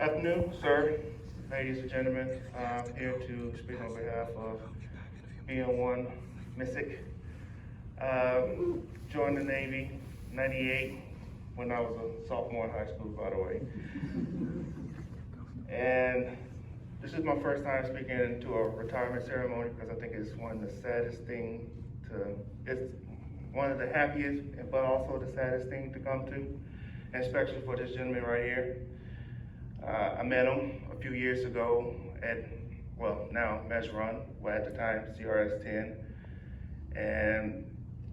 Afternoon, sir, ladies and gentlemen. I'm here to speak on behalf of BM1 Missick. Joined the Navy '98 when I was a sophomore in high school, by the way. And this is my first time speaking to a retirement ceremony because I think it's one of the saddest things it's one of the happiest, but also the saddest thing to come to, and especially for this gentleman right here. I met him a few years ago at, now Run, well at the time CRS-10, and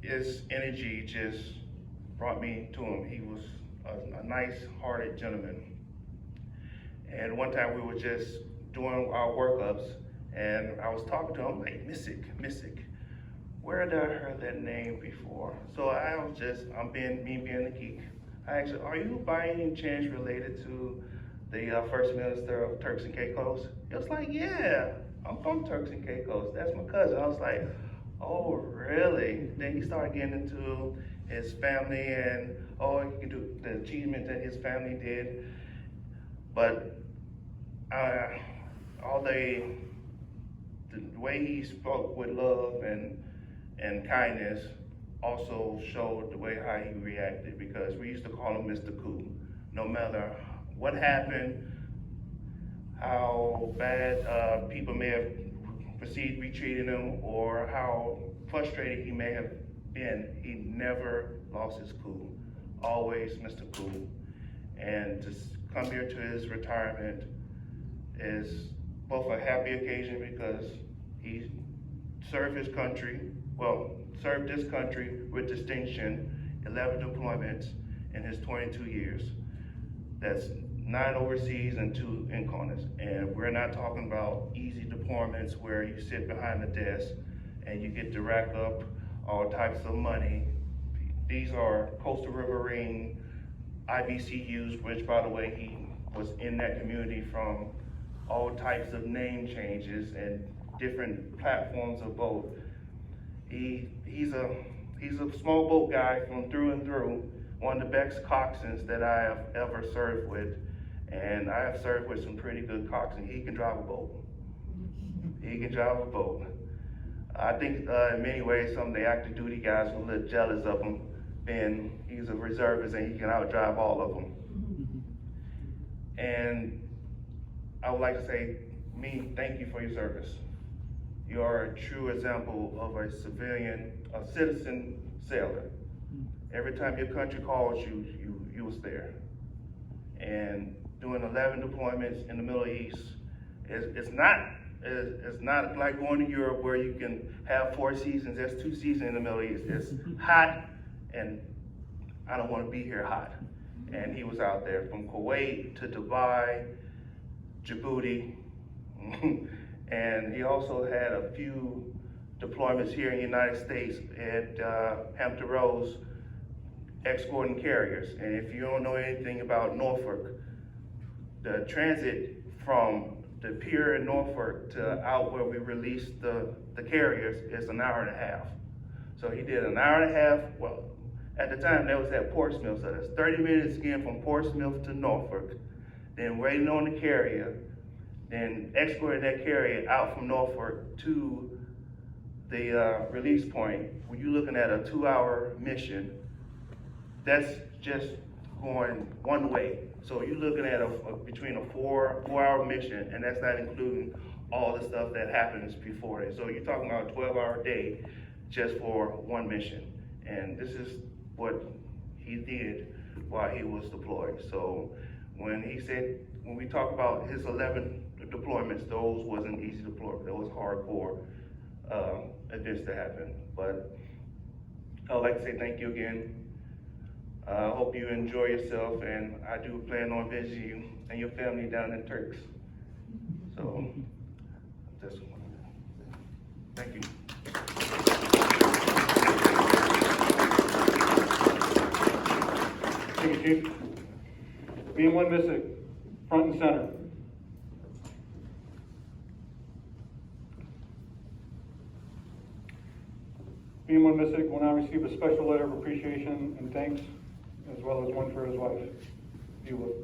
his energy just brought me to him. He was a nice-hearted gentleman. And one time we were just doing our workups, and I was talking to him like, Missick, where did I heard that name before? So I'm being a geek. I asked, are you by any chance related to the First Minister of Turks and Caicos? He was like, yeah, I'm from Turks and Caicos. That's my cousin. I was like, oh, really? Then he started getting into his family and, he can do the achievements that his family did. But all the way he spoke with love and kindness also showed the way how he reacted, because we used to call him Mr. Cool. No matter what happened, how bad people may have perceived we treated him, or how frustrated he may have been, he never lost his cool. Always Mr. Cool. And to come here to his retirement is both a happy occasion because he served his country, served this country with distinction, 11 deployments in his 22 years. That's 9 overseas and 2 in CONUS. And we're not talking about easy deployments where you sit behind the desk and you get to rack up all types of money. These are coastal riverine IBCUs, which by the way, he was in that community from all types of name changes and different platforms of boat. He's a small boat guy from through and through, one of the best coxswains that I have ever served with. And I have served with some pretty good coxswains. He can drive a boat. He can drive a boat. I think in many ways, some of the active duty guys were a little jealous of him, being he's a reservist and he can outdrive all of them. And I would like to say, thank you for your service. You are a true example of a citizen sailor. Every time your country calls you, you was there. And doing 11 deployments in the Middle East, it's not like going to Europe where you can have 4 seasons. There's 2 seasons in the Middle East. It's hot, and I don't want to be here hot. And he was out there from Kuwait to Dubai, Djibouti, and he also had a few deployments here in the United States at Hampton Roads, escorting carriers. And if you don't know anything about Norfolk, the transit from the pier in Norfolk to out where we released the carriers is an hour and a half. So he did an hour and a half, at the time that was at Portsmouth, so that's 30 minutes again from Portsmouth to Norfolk, then waiting on the carrier, then escorting that carrier out from Norfolk to the release point. When you're looking at a 2-hour mission, that's just going one way. So you're looking at between a 4-hour mission, and that's not including all the stuff that happens before it. So you're talking about a 12-hour day just for one mission. And this is what he did while he was deployed. So when we talk about his 11 deployments, those wasn't easy deployments. Those hardcore events to happen. But I would like to say thank you again. I hope you enjoy yourself, and I do plan on visiting you and your family down in Turks. So, that's one. Thank you. Thank you, Chief. BM1 Missick, front and center. BM1 Missick will now receive a special letter of appreciation and thanks, as well as one for his wife. If you will.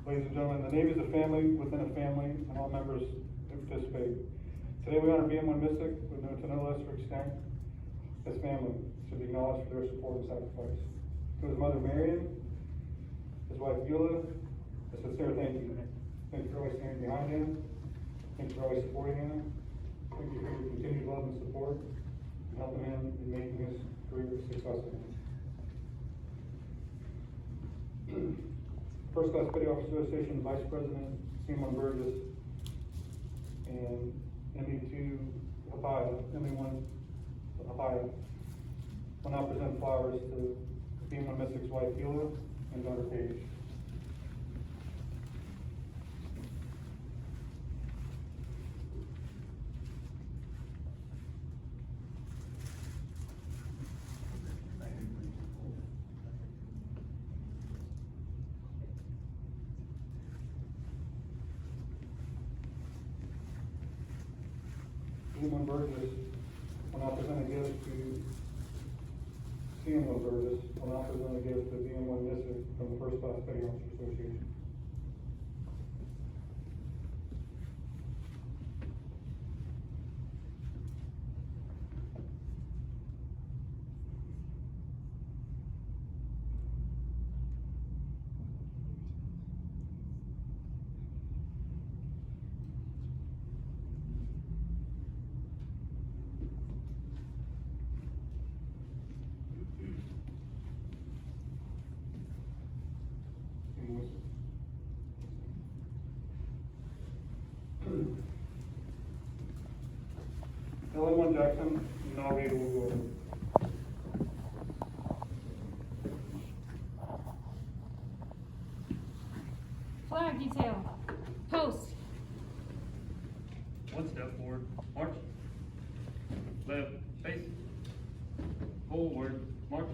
Ladies and gentlemen, the Navy is a family within a family, and all members participate. Today we honor BM1 Missick with no lesser extent. His family should be acknowledged for their support and sacrifice. To his mother Marion, his wife Eula, a sincere thank you. Thank you for always standing behind him. Thank you for always supporting him. Thank you for your continued love and support, and helping him in making his career successful. First Class Petty Officer Association Vice President BM1 Burgess and ME2 Hapaya, ME1 Hapaya will now present flowers to BM1 Missick's wife Eula and daughter Paige. BM1 Burgess will now present a gift to CMO Burgess will now present a gift to BM1 Missick from the First Class Petty Officer Association. L.A. Jackson, you now read will go. Flag detail. Post. One step forward, march. Left, face. Forward, march.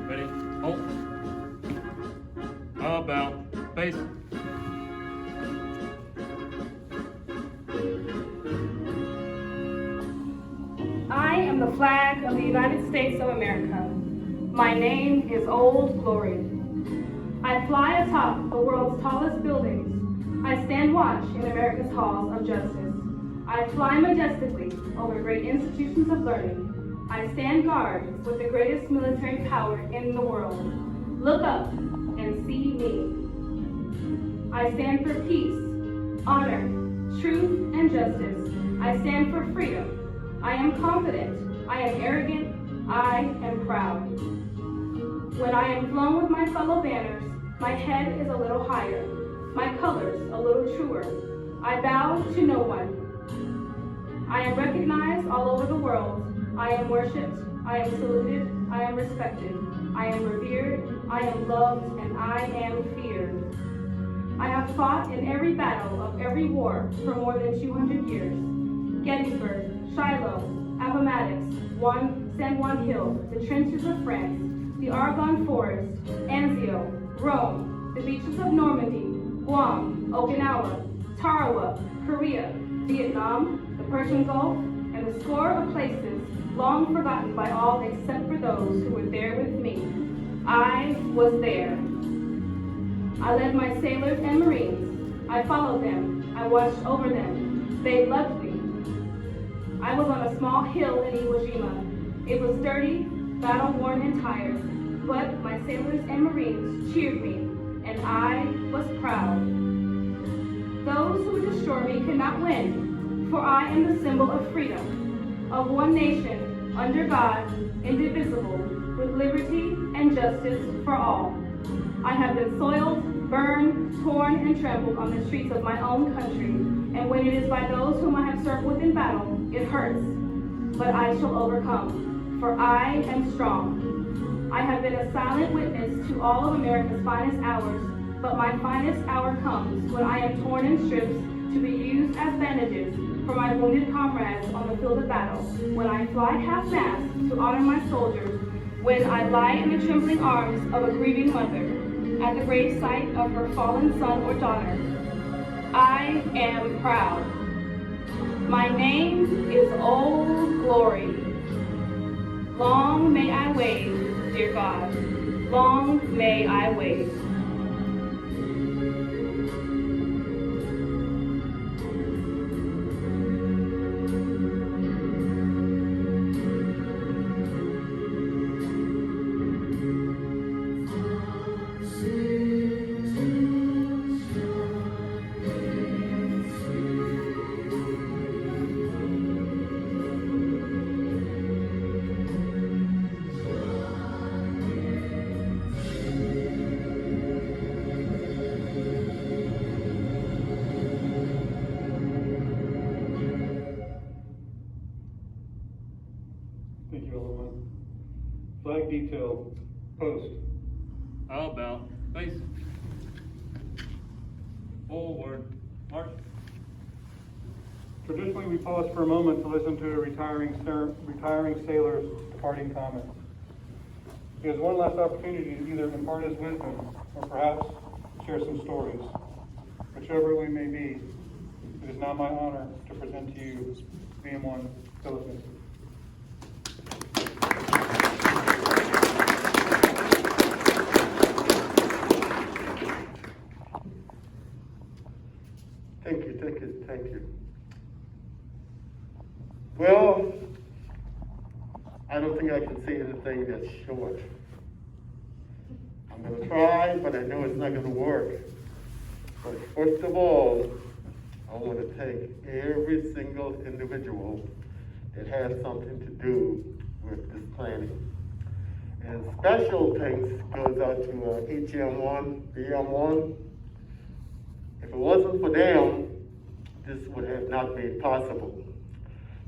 Ready, hold. About face. I am the flag of the United States of America. My name is Old Glory. I fly atop the world's tallest buildings. I stand watch in America's halls of justice. I fly majestically over great institutions of learning. I stand guard with the greatest military power in the world. Look up and see me. I stand for peace, honor, truth, and justice. I stand for freedom. I am confident. I am arrogant. I am proud. When I am flown with my fellow banners, my head is a little higher, my colors a little truer. I bow to no one. I am recognized all over the world. I am worshipped. I am saluted. I am respected. I am revered. I am loved, and I am feared. I have fought in every battle of every war for more than 200 years. Gettysburg, Shiloh, Appomattox, San Juan Hill, the trenches of France, the Argonne Forest, Anzio, Rome, the beaches of Normandy, Guam, Okinawa, Tarawa, Korea, Vietnam, the Persian Gulf, and a score of places long forgotten by all except for those who were there with me. I was there. I led my sailors and Marines. I followed them. I watched over them. They loved me. I was on a small hill in Iwo Jima. It was dirty, battle-worn, and tired, but my sailors and Marines cheered me, and I was proud. Those who would destroy me could not win, for I am the symbol of freedom, of one nation, under God, indivisible, with liberty and justice for all. I have been soiled, burned, torn, and trampled on the streets of my own country, and when it is by those whom I have served with in battle, it hurts. But I shall overcome, for I am strong. I have been a silent witness to all of America's finest hours, but my finest hour comes when I am torn in strips to be used as bandages for my wounded comrades on the field of battle, when I fly half-mast to honor my soldiers, when I lie in the trembling arms of a grieving mother, at the grave site of her fallen son or daughter. I am proud. My name is Old Glory. dear God. Long may I wait. Thank you, everyone. Flag detail, post. How about face? Forward, march. Traditionally, we pause for a moment to listen to a retiring sailor's departing comments. He has one last opportunity to either impart his wisdom or perhaps share some stories. Whichever we may be, it is now my honor to present to you BM1 Philip Missick. Thank you. Well, I don't think I can say anything that's short. I'm going to try, but I know it's not going to work. But first of all, I want to thank every single individual that has something to do with this planning. And special thanks goes out to HM1, BM1. If it wasn't for them, this would have not been possible.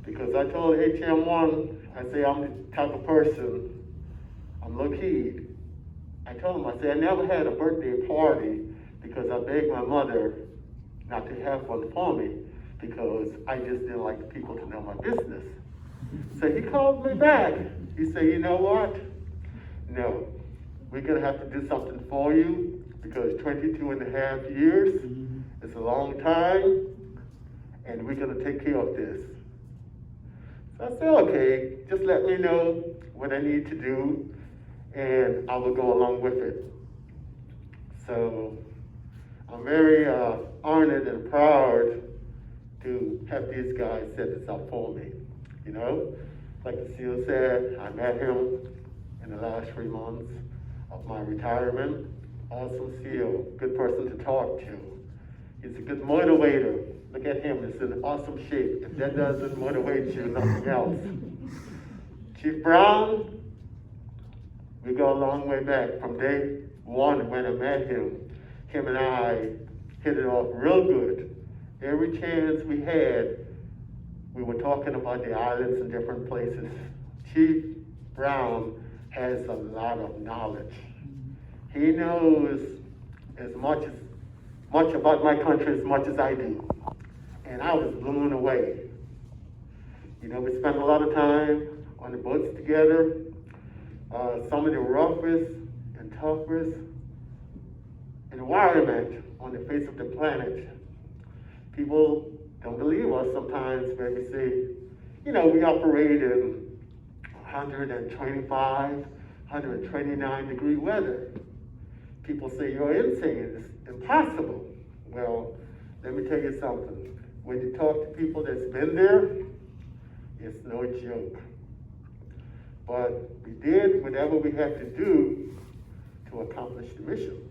Because I told HM1, I say I'm the type of person, I'm low-key. I told him, I said, I never had a birthday party because I begged my mother not to have one for me because I just didn't like people to know my business. So he called me back. He said, you know what? No, we're gonna have to do something for you because 22 and a half years is a long time and we're gonna take care of this. So I said, okay, just let me know what I need to do and I will go along with it. So I'm very honored and proud to have these guys set this up for me. You know, like the CEO said, I met him in the last 3 months of my retirement. Awesome CEO, good person to talk to. He's a good motivator. Look at him, he's in awesome shape. If that doesn't motivate you, nothing else. Chief Brown, we go a long way back. From day one when I met him and I hit it off real good. Every chance we had, we were talking about the islands and different places. Chief Brown has a lot of knowledge. He knows as much about my country as much as I do. And I was blown away. You know, we spent a lot of time on the boats together. Some of the roughest and toughest environment on the face of the planet. People don't believe us sometimes when we say, you know, we operate in 125, 129 degree weather. People say you're insane, it's impossible. Well, let me tell you something. When you talk to people that's been there, it's no joke. But we did whatever we had to do to accomplish the mission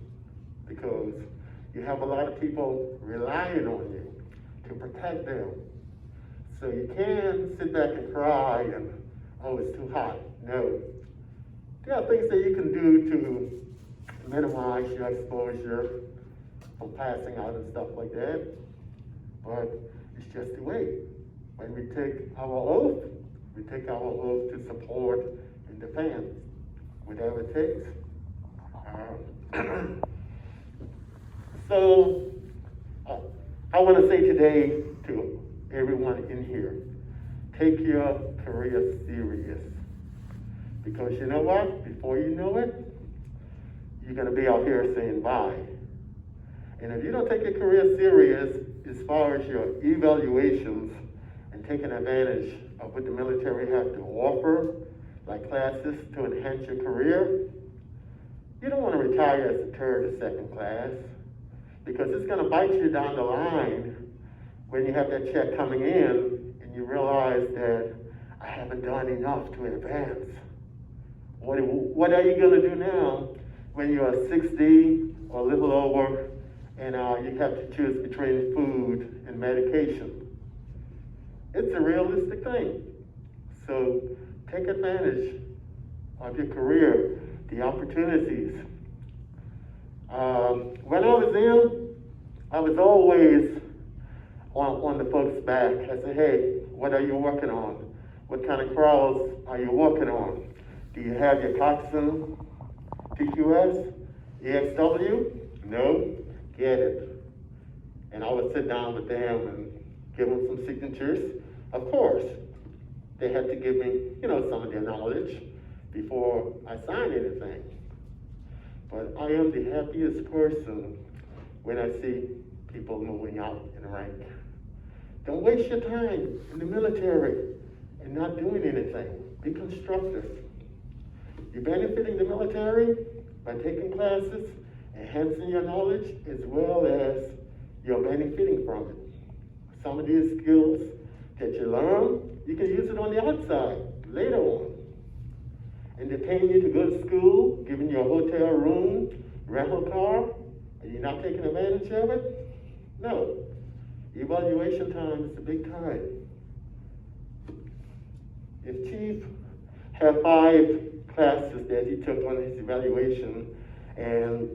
because you have a lot of people relying on you to protect them. So you can't sit back and cry and, oh, it's too hot. No. There are things that you can do to minimize your exposure from passing out and stuff like that. But it's just the way. When we take our oath, we take our oath to support and defend whatever it takes. So I want to say today to everyone in here, take your career serious. Because you know what? Before you know it, you're going to be out here saying bye. And if you don't take your career serious as far as your evaluations and taking advantage of what the military has to offer, like classes to enhance your career. You don't want to retire as a third or second class, because it's going to bite you down the line when you have that check coming in and you realize that I haven't done enough to advance. What are you going to do now when you're 60 or a little over and you have to choose between food and medication? It's a realistic thing. So take advantage of your career, the opportunities. When I was in, I was always on the folks' back. I said, hey, what are you working on? What kind of crawls are you working on? Do you have your coxswain, PQS, EXW? No? Get it. And I would sit down with them and give them some signatures. Of course, they had to give me, some of their knowledge before I signed anything. But I am the happiest person when I see people moving out in the rank. Don't waste your time in the military and not doing anything. Be constructive. You're benefiting the military by taking classes, enhancing your knowledge, as well as you're benefiting from it. Some of these skills that you learn, you can use it on the outside later on. And they're paying you to go to school, giving you a hotel room, rental car, and you're not taking advantage of it? No. Evaluation time is a big time. If Chief had 5 classes that he took on his evaluation, and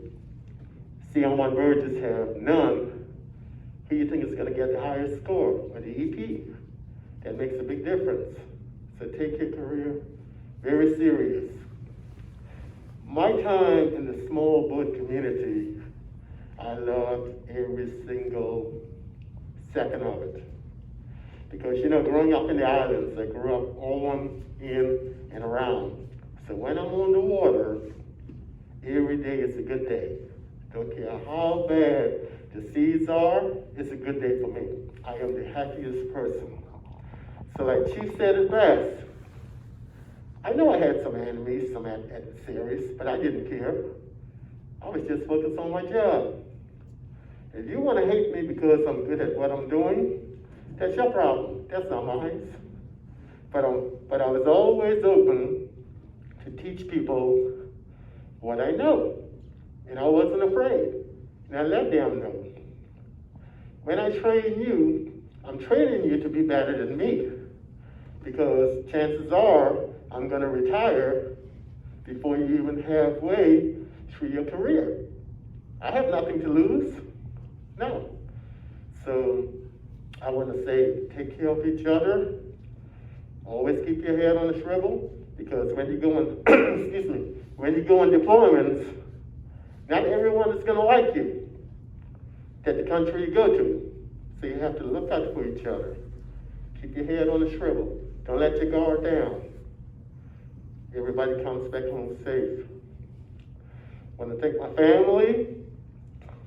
CM1 Burgess have none, who do you think is going to get the highest score, or the EP? That makes a big difference. So take your career very serious. My time in the small boat community, I loved every single second of it. Because, growing up in the islands, I grew up on, in, and around. So when I'm on the water, every day is a good day. Don't care how bad the seas are, it's a good day for me. I am the happiest person. So like Chief said it best, I know I had some enemies, some adversaries, but I didn't care. I was just focused on my job. If you want to hate me because I'm good at what I'm doing, that's your problem. That's not mine. But I was always open to teach people what I know. And I wasn't afraid. And I let them know. When I train you, I'm training you to be better than me. Because chances are, I'm going to retire before you even halfway through your career. I have nothing to lose. No. So I want to say, take care of each other. Always keep your head on the swivel, because when you go on, excuse me, when you go on deployments, not everyone is going to like you at the country you go to. So you have to look out for each other. Keep your head on the swivel. Don't let your guard down. Everybody comes back home safe. I want to thank my family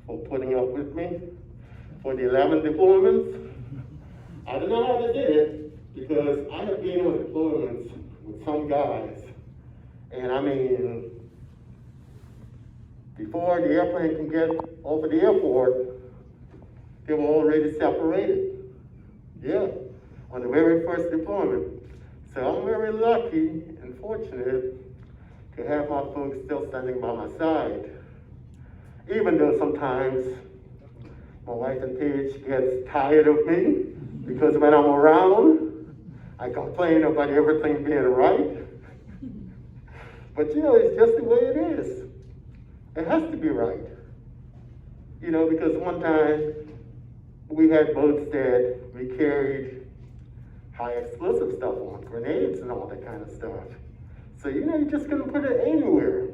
for putting up with me for the 11 deployments. I don't know how they did it, because I have been on deployments with some guys, and I mean, before the airplane can get over the airport, they were already separated. Yeah, on the very first deployment. So I'm very lucky and fortunate to have my folks still standing by my side. Even though sometimes my wife and Paige gets tired of me, because when I'm around, I complain about everything being right. But it's just the way it is. It has to be right. Because one time we had boats that we carried high explosive stuff on, grenades and all that kind of stuff. So you just couldn't put it anywhere.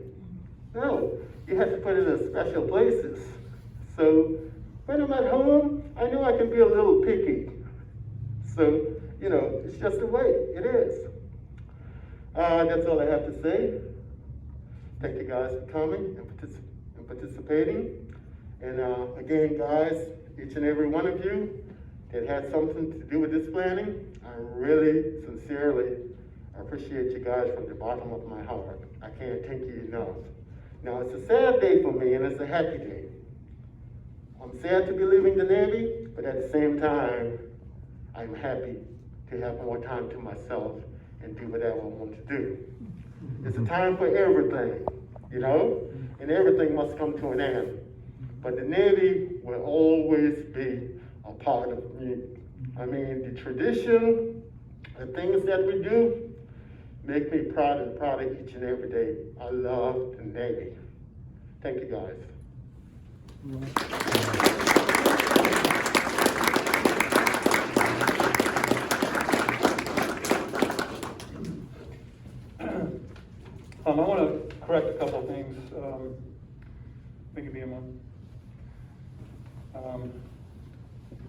No, you had to put it in special places. So when I'm at home, I know I can be a little picky. So, it's just the way it is. That's all I have to say. Thank you guys for coming and participating. And again, guys, each and every one of you that had something to do with this planning, I really, sincerely I appreciate you guys from the bottom of my heart. I can't thank you enough. Now, it's a sad day for me, and it's a happy day. I'm sad to be leaving the Navy, but at the same time, I'm happy to have more time to myself and do whatever I want to do. It's a time for everything, you know, and everything must come to an end. But the Navy will always be a part of me. I mean, the tradition, the things that we do, make me proud of each and every day. I love the Navy. Thank you, guys. I want to correct a couple of things. Thank you, BM1.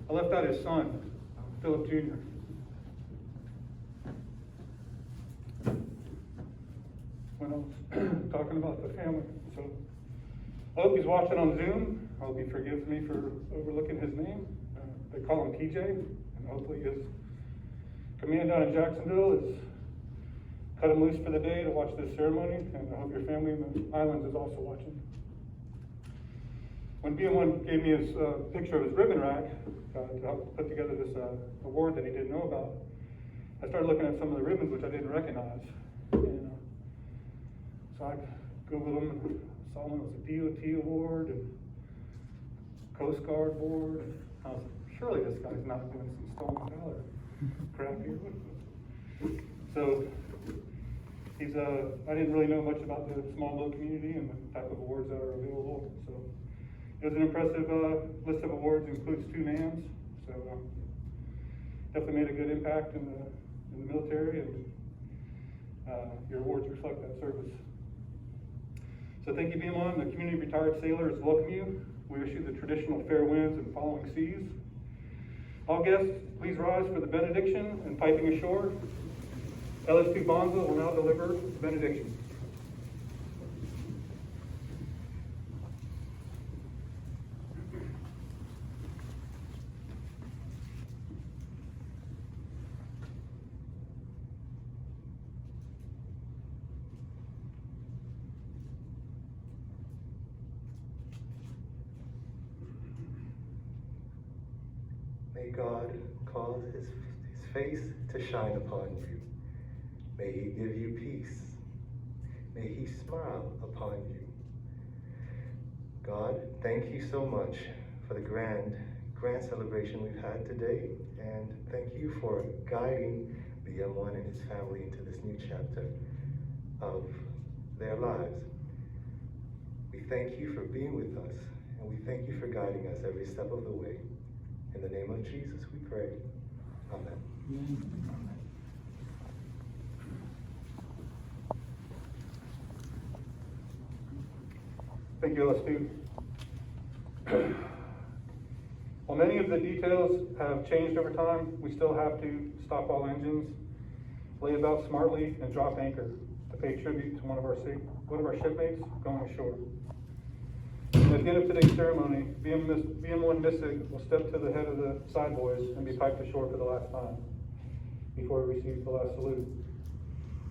I left out his son, Philip Jr. When I was talking about the family. So I hope he's watching on Zoom. I hope he forgives me for overlooking his name. They call him TJ, and hopefully his command down in Jacksonville is cut him loose for the day to watch this ceremony, and I hope your family in the islands is also watching. When BM1 gave me his picture of his ribbon rack to help put together this award that he didn't know about, I started looking at some of the ribbons which I didn't recognize. And, so I Googled them and saw one was a DOT award and Coast Guard award. I was like, surely this guy's not doing some stolen valor crap here. So he's I didn't really know much about the small boat community and the type of awards that are available. So it was an impressive list of awards, includes 2 NAMs. So definitely made a good impact in the military, and your awards reflect that service. So thank you, BM1. The community of retired sailors welcome you. We wish you the traditional fair winds and following seas. All guests, please rise for the benediction and piping ashore. LS2 Bonza will now deliver the benediction. May God cause his face to shine upon you. May he give you peace. May he smile upon you. God, thank you so much for the grand celebration we've had today, and thank you for guiding BM1 and his family into this new chapter of their lives. We thank you for being with us, and we thank you for guiding us every step of the way. In the name of Jesus, we pray. Amen. Thank you, LS2. While many of the details have changed over time, we still have to stop all engines, lay about smartly, and drop anchor to pay tribute to one of our shipmates going ashore. At the end of today's ceremony, BM1 Missick will step to the head of the side boys and be piped ashore for the last time before he receives the last salute.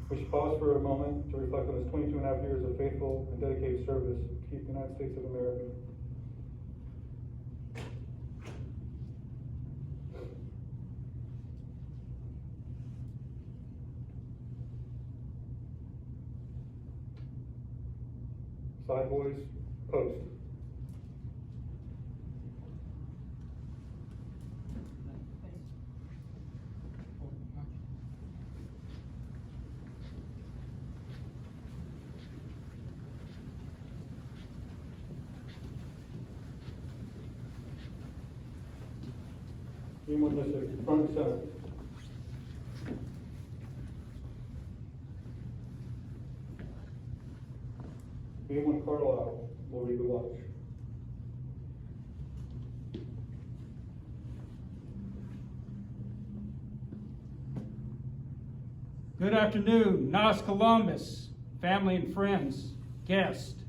We should pause for a moment to reflect on his 22 and a half years of faithful and dedicated service to keep the United States of America. Side boys, post. BM1 Missick, front and center. BM1 Carlisle will read the watch. Good afternoon, Nas Columbus, family and friends, guests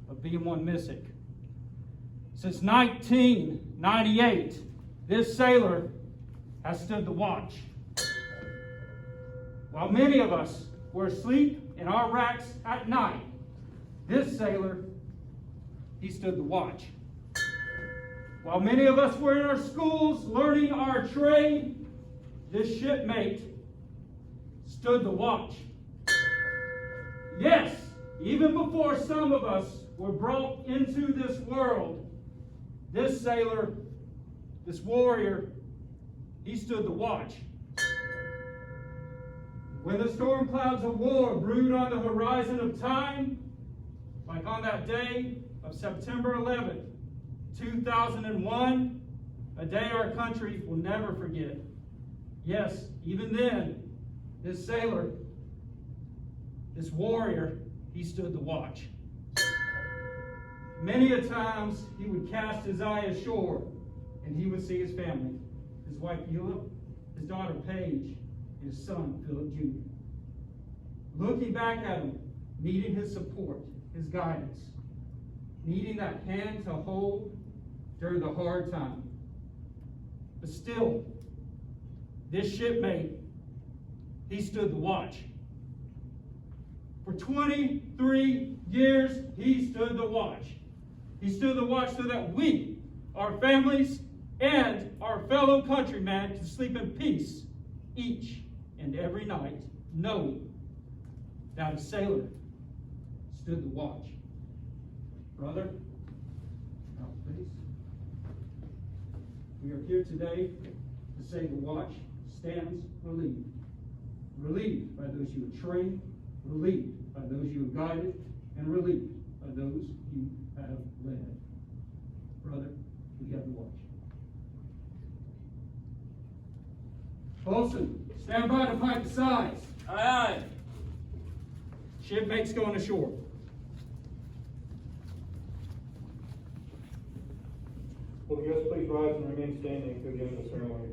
of BM1 Missick. Since 1998, this sailor has stood the watch. While many of us were asleep in our racks at night, this sailor, he stood the watch. While many of us were in our schools learning our trade, this shipmate stood the watch. Yes, even before some of us were brought into this world, this sailor, this warrior, he stood the watch. When the storm clouds of war brood on the horizon of time, like on that day of September 11th, 2001, a day our country will never forget. Yes, even then, this sailor, this warrior, he stood the watch. Many a times he would cast his eye ashore and he would see his family, his wife Eula, his daughter Paige, and his son Philip Jr. Looking back at him, needing his support, his guidance, needing that hand to hold during the hard time. But still, this shipmate, he stood the watch. For 23 years, he stood the watch. He stood the watch so that we, our families, and our fellow countrymen can sleep in peace each and every night, knowing that a sailor stood the watch. Brother, now please. We are here today to say the watch stands relieved. Relieved by those you have trained, relieved by those you have guided, and relieved by those you have led. Brother, we have the watch. Olson, stand by to pipe the sides. Aye, aye. Shipmates going ashore. Will the guests please rise and remain standing to the end of the ceremony?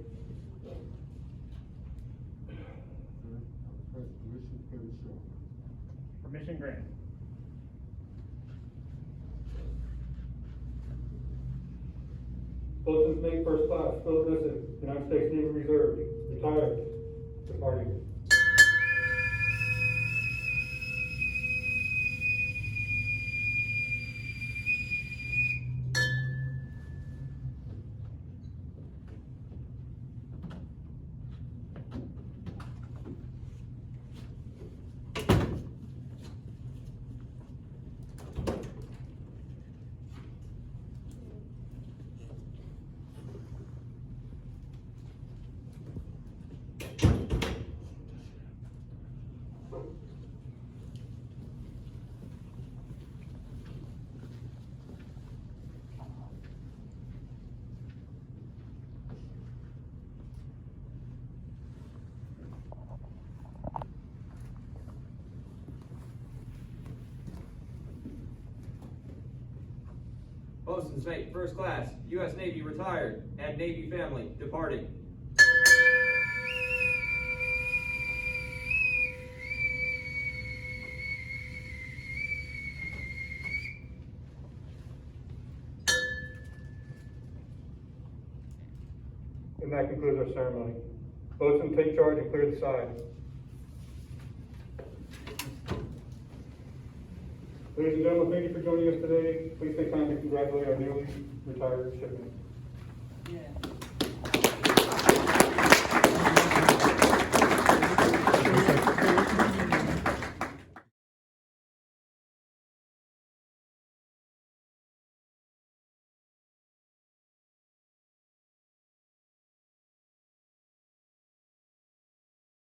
Permission granted. Boatswain's Mate First Class, Philip Missick, United States Navy Reserve, retired, departing. Boatswain's Mate First Class, U.S. Navy retired, and Navy family departing. And that concludes our ceremony. Boatswain, take charge and clear the side. Ladies and gentlemen, thank you for joining us today. Please take time to congratulate our newly retired shipmates. Yeah.